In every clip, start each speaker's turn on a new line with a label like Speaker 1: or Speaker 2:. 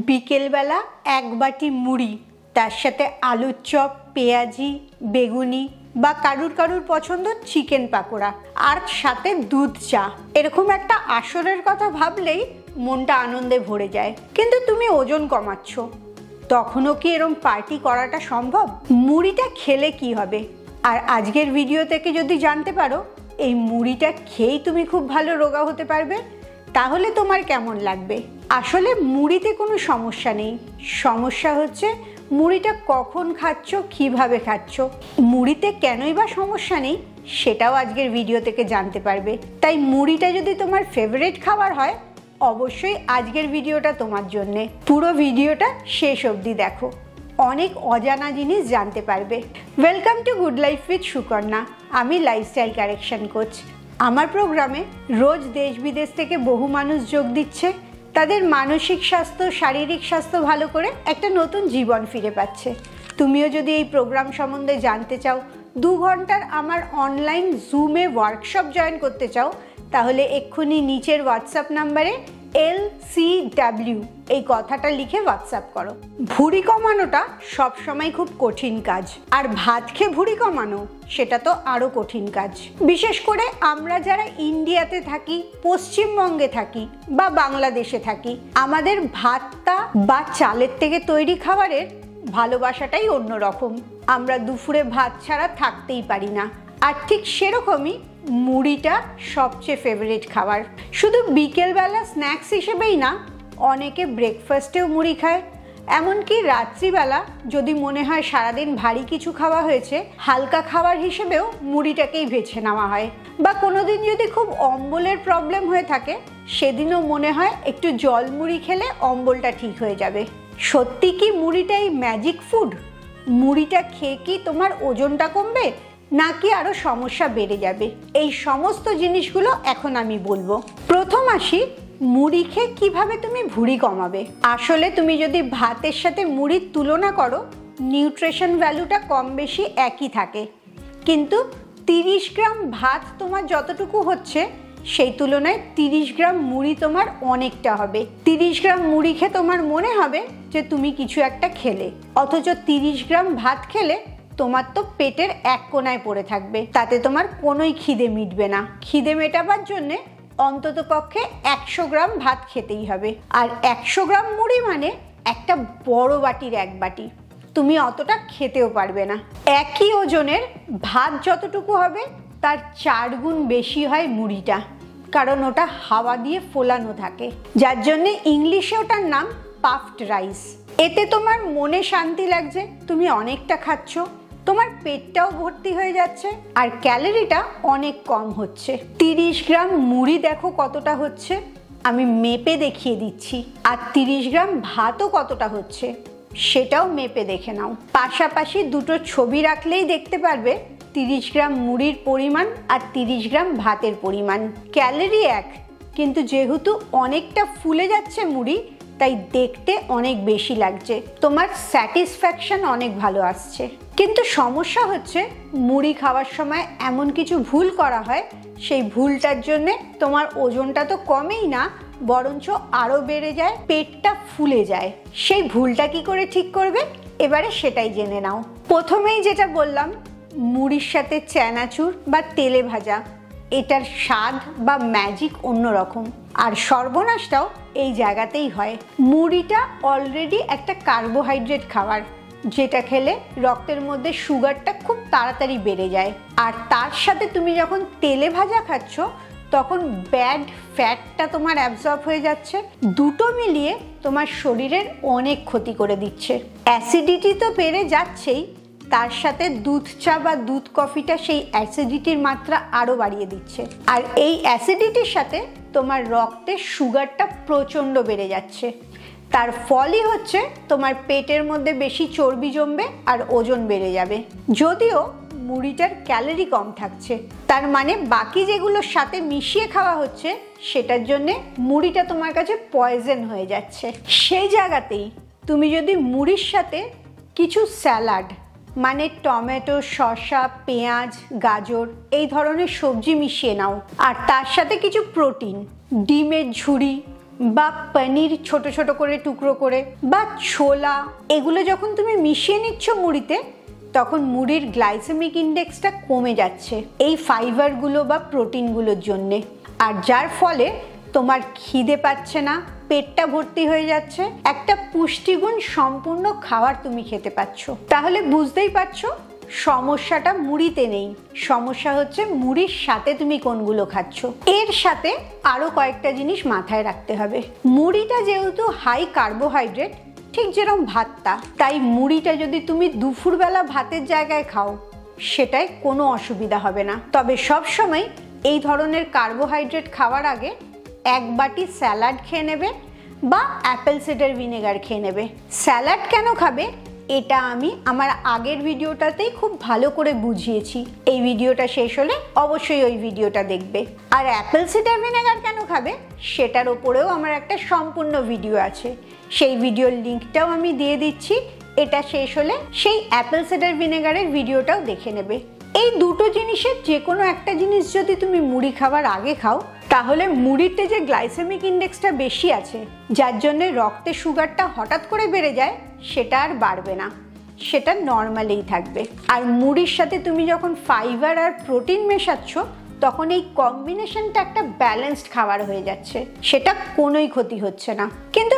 Speaker 1: বিকেলবেলা এক বাটি মুড়ি, তার সাথে আলুর চপ, পেঁয়াজি, বেগুনি বা কারুর কারুর পছন্দ চিকেন পাকোড়া, আর সাথে দুধ চা। এরকম একটা আসরের কথা ভাবলেই মনটা আনন্দে ভরে যায়। কিন্তু তুমি ওজন কমাচ্ছ, তখনও কি এরকম পার্টি করাটা সম্ভব? মুড়িটা খেলে কি হবে? আর আজকের ভিডিও থেকে যদি জানতে পারো এই মুড়িটা খেয়েই তুমি খুব ভালো রোগা হতে পারবে, তাহলে তোমার কেমন লাগবে? আসলে মুড়িতে কোনো সমস্যা নেই, সমস্যা হচ্ছে মুড়িটা কখন খাচ্ছ, কিভাবে খাচ্ছ। মুড়িতে কেনই বা সমস্যা নেই সেটাও আজকের ভিডিও থেকে জানতে পারবে। তাই মুড়িটা যদি তোমার ফেভারিট খাবার হয়, অবশ্যই আজকের ভিডিওটা তোমার জন্যে। পুরো ভিডিওটা শেষ অবধি দেখো, অনেক অজানা জিনিস জানতে পারবে। Welcome to good life with Sukanya. আমি লাইফস্টাইল কারেকশন কোচ। আমার প্রোগ্রামে রোজ দেশ বিদেশ থেকে বহু মানুষ যোগ দিচ্ছে, তাদের মানসিক স্বাস্থ্য, শারীরিক স্বাস্থ্য ভালো করে একটা নতুন জীবন ফিরে পাচ্ছে। তুমিও যদি এই প্রোগ্রাম সম্বন্ধে জানতে চাও, 2 ঘন্টার আমার অনলাইন জুমে ওয়ার্কশপ জয়েন করতে চাও, তাহলে এক্ষুনি নিচের হোয়াটসঅ্যাপ নাম্বারে LCW এই কথাটা লিখে হোয়াটসঅ্যাপ করো। ভুঁড়ি কমানোটা সবসময় খুব কঠিন কাজ, আর ভাত খেয়ে ভুঁড়ি কমানো সেটা তো আরও কঠিন কাজ। বিশেষ করে আমরা যারা ইন্ডিয়াতে থাকি, পশ্চিমবঙ্গে থাকি বা বাংলাদেশে থাকি, আমাদের ভাতটা বা চালের থেকে তৈরি খাবারের ভালোবাসাটাই অন্যরকম। আমরা দুপুরে ভাত ছাড়া থাকতেই পারি না। আর ঠিক সেরকমই মুড়িটা সবচেয়ে ফেভারিট খাবার। শুধু বিকেলবেলা স্ন্যাক্স হিসেবেই না, অনেকে ব্রেকফাস্টেও মুড়ি খায়। এমনকি রাত্রিবেলা যদি মনে হয় সারাদিন ভারী কিছু খাওয়া হয়েছে, হালকা খাবার হিসেবেও মুড়িটাকেই বেছে নেওয়া হয়। বা কোনোদিন যদি খুব অম্বলের প্রবলেম হয়ে থাকে, সেদিনও মনে হয় একটু জল মুড়ি খেলে অম্বলটা ঠিক হয়ে যাবে। সত্যি কি মুড়িটাই ম্যাজিক ফুড? মুড়িটা খেয়ে কি তোমার ওজনটা কমবে, নাকি আরো সমস্যা বেড়ে যাবে? এই সমস্ত জিনিসগুলো এখন আমি বলবো। প্রথম আসি, মুড়ি খেয়ে কিভাবে তুমি ভুঁড়ি কমাবে। আসলে তুমি যদি ভাতের সাথে মুড়ির তুলনা করো, নিউট্রিশন ভ্যালুটা কম বেশি একই থাকে, কিন্তু 30 গ্রাম ভাত তোমার যতটুকু হচ্ছে, সেই তুলনায় 30 গ্রাম মুড়ি তোমার অনেকটা হবে। 30 গ্রাম মুড়ি খেয়ে তোমার মনে হবে যে তুমি কিছু একটা খেলে, অথচ 30 গ্রাম ভাত খেলে তোমার তো পেটের এক কোনায় পড়ে থাকবে, তাতে তোমার কোনোই খিদে মিটবে না। খিদে মেটাবার জন্যে অন্তত পক্ষে 100 গ্রাম ভাত খেতেই হবে। আর 100 গ্রাম মুড়ি মানে একটা বড় বাটির 1 বাটি। তুমি অতটা খেতেও পারবে না। একই ওজনের ভাত যতটুকু হবে, তার 4 গুণ বেশি হয় মুড়িটা, কারণ ওটা হাওয়া দিয়ে ফোলানো থাকে, যার জন্যে ইংলিশে ওটার নাম পাফড রাইস। এতে তোমার মনে শান্তি লাগছে, তুমি অনেকটা খাচ্ছ, তোমার পেটটাও ভর্তি হয়ে যাচ্ছে, আর ক্যালোরিটা অনেক কম হচ্ছে। 30 গ্রাম মুড়ি দেখো কতটা হচ্ছে, আমি মেপে দেখিয়ে দিচ্ছি। আর 30 গ্রাম ভাতও কতটা হচ্ছে সেটাও মেপে দেখে নাও। পাশাপাশি দুটো ছবি রাখলেই দেখতে পারবে 30 গ্রাম মুড়ির পরিমাণ আর 30 গ্রাম ভাতের পরিমাণ। ক্যালোরি এক, কিন্তু যেহেতু অনেকটা ফুলে যাচ্ছে মুড়ি, তাই দেখতে অনেক বেশি লাগছে, তোমার স্যাটিসফ্যাকশন অনেক ভালো আসছে। কিন্তু সমস্যা হচ্ছে, মুড়ি খাওয়ার সময় এমন কিছু ভুল করা হয়, সেই ভুলটার জন্যে তোমার ওজনটা তো কমেই না, বরঞ্চ আরও বেড়ে যায়, পেটটা ফুলে যায়। সেই ভুলটা কি করে ঠিক করবে, এবারে সেটাই জেনে নাও। প্রথমেই যেটা বললাম, মুড়ির সাথে চানাচুর বা তেলে ভাজা, এটার স্বাদ বা ম্যাজিক অন্যরকম। আর সর্বনাশটাও এই জায়গাতেই হয়। মুড়িটা অলরেডি একটা কার্বোহাইড্রেট খাবার, যেটা খেলে রক্তের মধ্যে সুগারটা খুব তাড়াতাড়ি বেড়ে যায়। আর তার সাথে তুমি যখন তেলে ভাজা খাচ্ছ, তখন ব্যাড ফ্যাটটা তোমার অ্যাবজর্ব হয়ে যাচ্ছে। দুটো মিলিয়ে তোমার শরীরের অনেক ক্ষতি করে দিচ্ছে। অ্যাসিডিটি তো বেড়ে যাচ্ছেই, তার সাথে দুধ চা বা দুধ কফিটা সেই অ্যাসিডিটির মাত্রা আরও বাড়িয়ে দিচ্ছে। আর এই অ্যাসিডিটির সাথে তোমার রক্তের সুগারটা প্রচণ্ড বেড়ে যাচ্ছে। তার ফলই হচ্ছে তোমার পেটের মধ্যে বেশি চর্বি জমবে আর ওজন বেড়ে যাবে। যদিও মুড়িটার ক্যালোরি কম থাকছে, তার মানে বাকি যেগুলোর সাথে মিশিয়ে খাওয়া হচ্ছে, সেটার জন্যে মুড়িটা তোমার কাছে পয়জন হয়ে যাচ্ছে। সেই জায়গাতেই তুমি যদি মুড়ির সাথে কিছু স্যালাড, মানে টমেটো, শসা, পেঁয়াজ, গাজর এই ধরনের সবজি মিশিয়ে নাও, আর তার সাথে কিছু প্রোটিন, ডিমের ঝুড়ি বা পনির ছোট ছোট করে টুকরো করে বা ছোলা, এগুলো যখন তুমি মিশিয়ে নিচ্ছ মুড়িতে, তখন মুড়ির গ্লাইসেমিক ইন্ডেক্সটা কমে যাচ্ছে এই ফাইবারগুলো বা প্রোটিনগুলোর জন্যে। আর যার ফলে তোমার খিদে পাচ্ছে না, পেটটা ভর্তি হয়ে যাচ্ছে, একটা পুষ্টিগুণ সম্পূর্ণ খাবার তুমি খেতে পাচ্ছ। তাহলে বুঝতেই পারছো সমস্যাটা মুড়িতে নেই, সমস্যা হচ্ছে মুড়ির সাথে তুমি কোনগুলো খাচ্ছ। এর সাথে আরো কয়েকটা জিনিস মাথায় রাখতে হবে। মুড়িটা যেহেতু হাই কার্বোহাইড্রেট, ঠিক যেরকম ভাতটা, তাই মুড়িটা যদি তুমি দুপুরবেলা ভাতের জায়গায় খাও সেটায় কোনো অসুবিধা হবে না। তবে সব সময় এই ধরনের কার্বোহাইড্রেট খাওয়ার আগে 1 বাটি স্যালাড খেয়ে নেবে বা অ্যাপেল সিডার ভিনেগার খেয়ে নেবে। স্যালাড কেন খাবে এটা আমি আমার আগের ভিডিওটাতেই খুব ভালো করে বুঝিয়েছি, এই ভিডিওটা শেষ হলে অবশ্যই ওই ভিডিওটা দেখবে। আর অ্যাপেল সিডার ভিনেগার কেন খাবে সেটার ওপরেও আমার একটা সম্পূর্ণ ভিডিও আছে, সেই ভিডিওর লিঙ্কটাও আমি দিয়ে দিচ্ছি। এটা শেষ হলে সেই অ্যাপেল সিডার ভিনেগারের ভিডিওটাও দেখে নেবে। এই দুটো জিনিসের যে কোনো একটা জিনিস যদি তুমি মুড়ি খাবার আগে খাও, তাহলে মুড়িতে যে গ্লাইসেমিক ইন্ডেক্সটা বেশি আছে, যার জন্য রক্তে সুগারটা হঠাৎ করে বেড়ে যায়, সেটা আর বাড়বে না, সেটা নর্মালেই থাকবে। আর মুড়ির সাথে তুমি যখন ফাইবার আর প্রোটিন মেশাচ্ছ, তখন এই কম্বিনেশনটা একটা ব্যালেন্সড খাবার হয়ে যাচ্ছে, সেটা কোনোই ক্ষতি হচ্ছে না। কিন্তু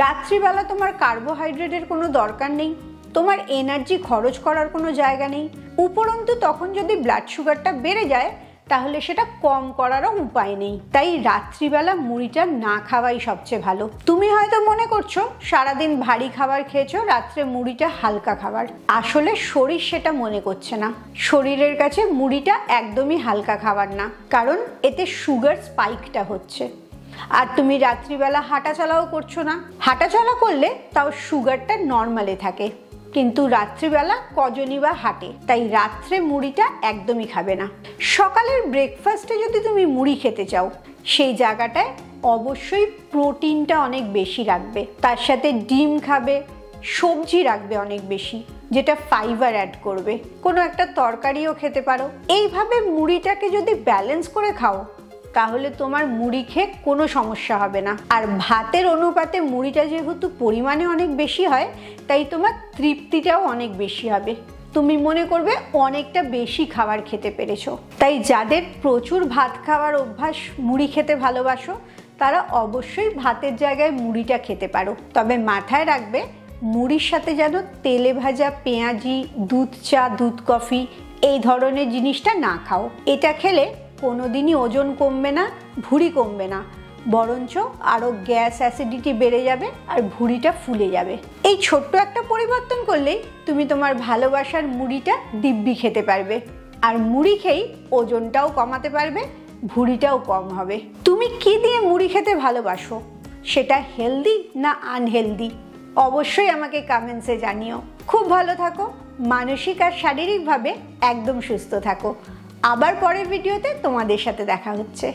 Speaker 1: রাত্রিবেলা তোমার কার্বোহাইড্রেটের কোনো দরকার নেই, তোমার এনার্জি খরচ করার কোনো জায়গা নেই, উপরন্তু তখন যদি ব্লাড সুগারটা বেড়ে যায় তাহলে সেটা কম করারও উপায় নেই। তাই রাত্রিবেলা মুড়িটা না খাওয়াই সবচেয়ে ভালো। তুমি হয়তো মনে করছো সারাদিন ভারী খাবার খেয়েছো, রাত্রে মুড়িটা হালকা খাবার, আসলে শরীর সেটা মনে করছে না। শরীরের কাছে মুড়িটা একদমই হালকা খাবার না, কারণ এতে সুগার স্পাইকটা হচ্ছে। আর তুমি রাত্রিবেলা হাঁটাচলাও করছো না, হাঁটাচলা করলে তাও সুগারটা নর্মালে থাকে, কিন্তু রাত্রিবেলা কজনই বা হাঁটে, তাই রাত্রে মুড়িটা একদমই খাবে না। সকালের ব্রেকফাস্টে যদি তুমি মুড়ি খেতে চাও, সেই জায়গাটায় অবশ্যই প্রোটিনটা অনেক বেশি রাখবে, তার সাথে ডিম খাবে, সবজি রাখবে অনেক বেশি, যেটা ফাইবার অ্যাড করবে, কোনো একটা তরকারিও খেতে পারো। এইভাবে মুড়িটাকে যদি ব্যালেন্স করে খাও, তাহলে তোমার মুড়ি খেয়ে কোনো সমস্যা হবে না। আর ভাতের অনুপাতে মুড়িটা যেহেতু পরিমাণে অনেক বেশি হয়, তাই তোমার তৃপ্তিটাও অনেক বেশি হবে, তুমি মনে করবে অনেকটা বেশি খাবার খেতে পেরেছো। তাই যাদের প্রচুর ভাত খাওয়ার অভ্যাস, মুড়ি খেতে ভালোবাসো, তারা অবশ্যই ভাতের জায়গায় মুড়িটা খেতে পারো। তবে মাথায় রাখবে মুড়ির সাথে যেন তেলে ভাজা পেঁয়াজি, দুধ চা, দুধ কফি এই ধরনের জিনিসটা না খাও। এটা খেলে কোনোদিনই ওজন কমবে না, ভুঁড়ি কমবে না, বরঞ্চ আরও গ্যাস অ্যাসিডিটি বেড়ে যাবে আর ভুঁড়িটা ফুলে যাবে। এই ছোট্ট একটা পরিবর্তন করলেই তুমি তোমার ভালোবাসার মুড়িটা দিব্যি খেতে পারবে, আর মুড়ি খেয়েই ওজনটাও কমাতে পারবে, ভুঁড়িটাও কম হবে। তুমি কি দিয়ে মুড়ি খেতে ভালোবাসো, সেটা হেলদি না আনহেলদি, অবশ্যই আমাকে কমেন্টসে জানিও। খুব ভালো থাকো, মানসিক আর শারীরিকভাবে একদম সুস্থ থাকো। আবার পরের ভিডিওতে তোমাদের সাথে দেখা হচ্ছে।